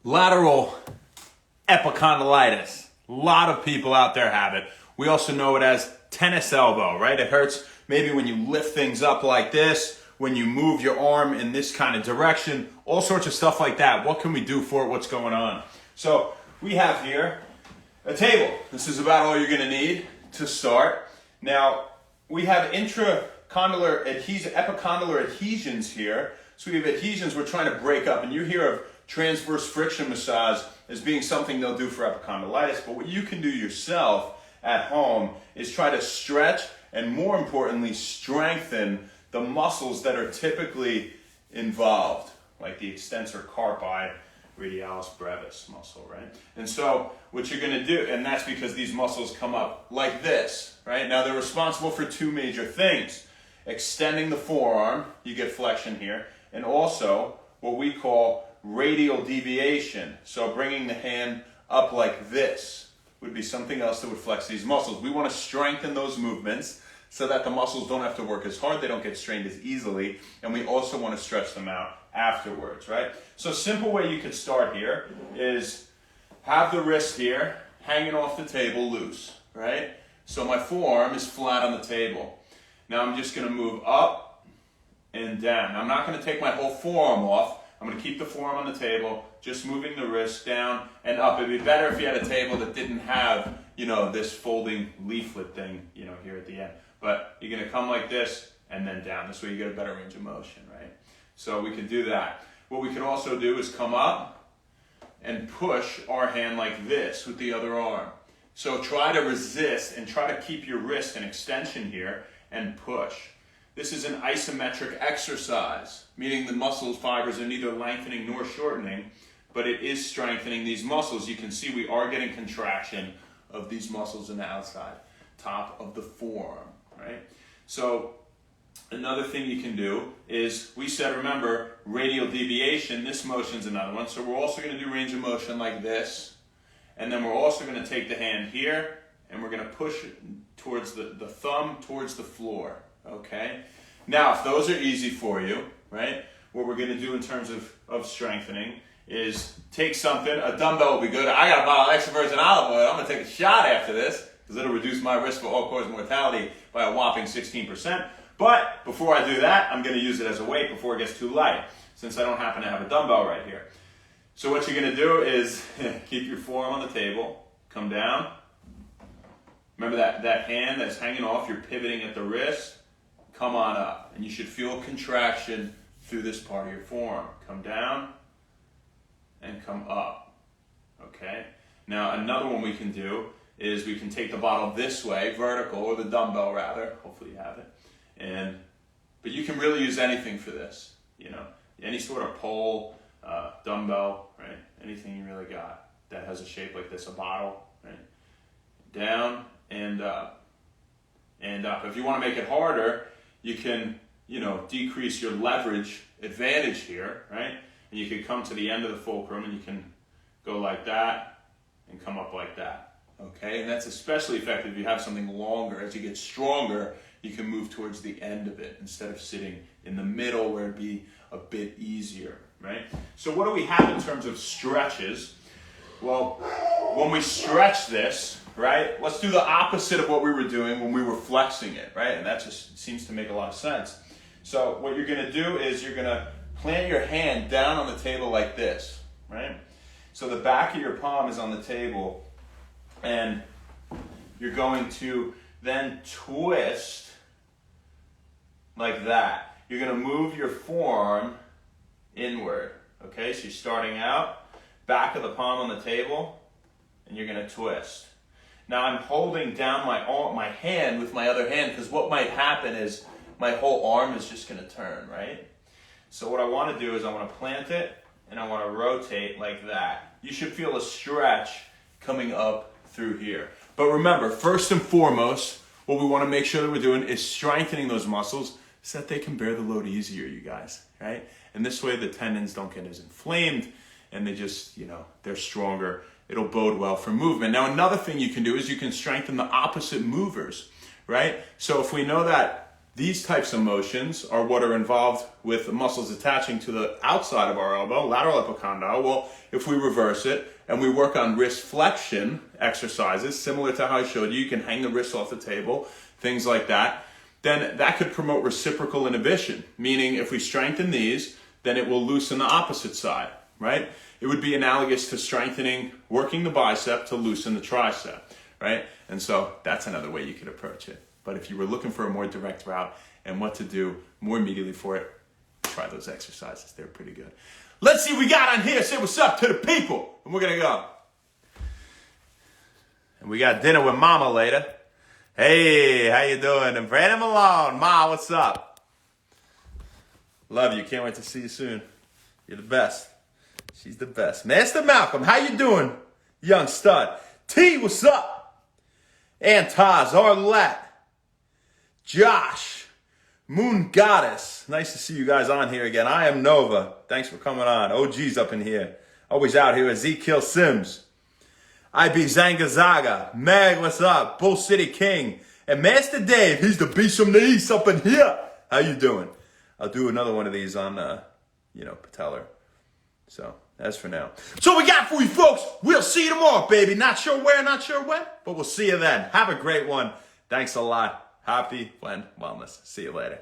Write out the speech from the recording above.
Lateral epicondylitis. A lot of people out there have it. We also know it as tennis elbow, right? It hurts maybe when you lift things up like this, when you move your arm in this kind of direction, all sorts of stuff like that. What can we do for it? What's going on? So we have here a table. This is about all you're going to need to start. Now, we have epicondylar adhesions here. So we have adhesions we're trying to break up. And you hear of transverse friction massage as being something they'll do for epicondylitis. But what you can do yourself at home is try to stretch and, more importantly, strengthen the muscles that are typically involved, like the extensor carpi, radialis brevis muscle, right? And so what you're going to do, and that's because these muscles come up like this, right? Now they're responsible for two major things: extending the forearm, you get flexion here, and also what we call radial deviation. So bringing the hand up like this would be something else that would flex these muscles. We want to strengthen those movements so that the muscles don't have to work as hard, they don't get strained as easily, and we also want to stretch them out afterwards, right? So a simple way you could start here is have the wrist here hanging off the table loose, right? So my forearm is flat on the table. Now I'm just going to move up and down. Now I'm not going to take my whole forearm off. I'm going to keep the forearm on the table, just moving the wrist down and up. It'd be better if you had a table that didn't have, this folding leaflet thing, here at the end. But you're going to come like this and then down. This way you get a better range of motion, right? So we can do that. What we can also do is come up and push our hand like this with the other arm. So try to resist and try to keep your wrist in extension here and push. This is an isometric exercise, meaning the muscle fibers are neither lengthening nor shortening, but it is strengthening these muscles. You can see we are getting contraction of these muscles in the outside, top of the forearm, right? So another thing you can do is, we said, remember, radial deviation, this motion's another one. So we're also going to do range of motion like this, and then we're also going to take the hand here, and we're going to push it towards the thumb towards the floor. Okay, now if those are easy for you, right, what we're going to do in terms of strengthening is take something. A dumbbell will be good. I got a bottle of extra virgin olive oil. I'm going to take a shot after this because it'll reduce my risk for all-cause mortality by a whopping 16%. But before I do that, I'm going to use it as a weight before it gets too light, since I don't happen to have a dumbbell right here. So what you're going to do is keep your forearm on the table, come down. Remember that hand that's hanging off, you're pivoting at the wrist. Come on up, and you should feel contraction through this part of your forearm. Come down and come up, okay? Now another one we can do is we can take the bottle this way, vertical, or the dumbbell rather, hopefully you have it, but you can really use anything for this, any sort of pole, dumbbell, right? Anything you really got that has a shape like this, a bottle, right? Down and up, and up. If you want to make it harder, you can, decrease your leverage advantage here, right? And you can come to the end of the fulcrum and you can go like that and come up like that, okay? And that's especially effective if you have something longer. As you get stronger, you can move towards the end of it instead of sitting in the middle where it'd be a bit easier, right? So what do we have in terms of stretches? Well, when we stretch this, right, let's do the opposite of what we were doing when we were flexing it, right? And that just seems to make a lot of sense. So what you're going to do is you're going to plant your hand down on the table like this, right? So the back of your palm is on the table, and you're going to then twist like that. You're going to move your forearm inward, okay? So you're starting out, back of the palm on the table, and you're going to twist. Now I'm holding down my hand with my other hand, because what might happen is my whole arm is just going to turn, right? So what I want to do is I want to plant it and I want to rotate like that. You should feel a stretch coming up through here. But remember, first and foremost, what we want to make sure that we're doing is strengthening those muscles so that they can bear the load easier, you guys, right? And this way the tendons don't get as inflamed and they just, they're stronger. It'll bode well for movement. Now, another thing you can do is you can strengthen the opposite movers, right? So if we know that These types of motions are what are involved with the muscles attaching to the outside of our elbow, lateral epicondyle. Well, if we reverse it and we work on wrist flexion exercises, similar to how I showed you, you can hang the wrists off the table, things like that, then that could promote reciprocal inhibition, meaning if we strengthen these, then it will loosen the opposite side, right? It would be analogous to strengthening, working the bicep to loosen the tricep, right? And so that's another way you could approach it. But if you were looking for a more direct route and what to do more immediately for it, try those exercises. They're pretty good. Let's see what we got on here. Say what's up to the people. And we're going to go. And we got dinner with Mama later. Hey, how you doing? And Brandon Malone. Ma, what's up? Love you. Can't wait to see you soon. You're the best. She's the best. Master Malcolm, how you doing? Young stud. T, what's up? Antaz, Arlette. Josh, Moon Goddess. Nice to see you guys on here again. I am Nova. Thanks for coming on. OG's up in here. Always out here. Ezekiel Sims. IB Zangazaga. Meg, what's up? Bull City King. And Master Dave. He's the beast from the east up in here. How you doing? I'll do another one of these on, Patellar. So, that's for now. So we got for you folks. We'll see you tomorrow, baby. Not sure where, not sure when, but we'll see you then. Have a great one. Thanks a lot. Happy Blend Wellness. See you later.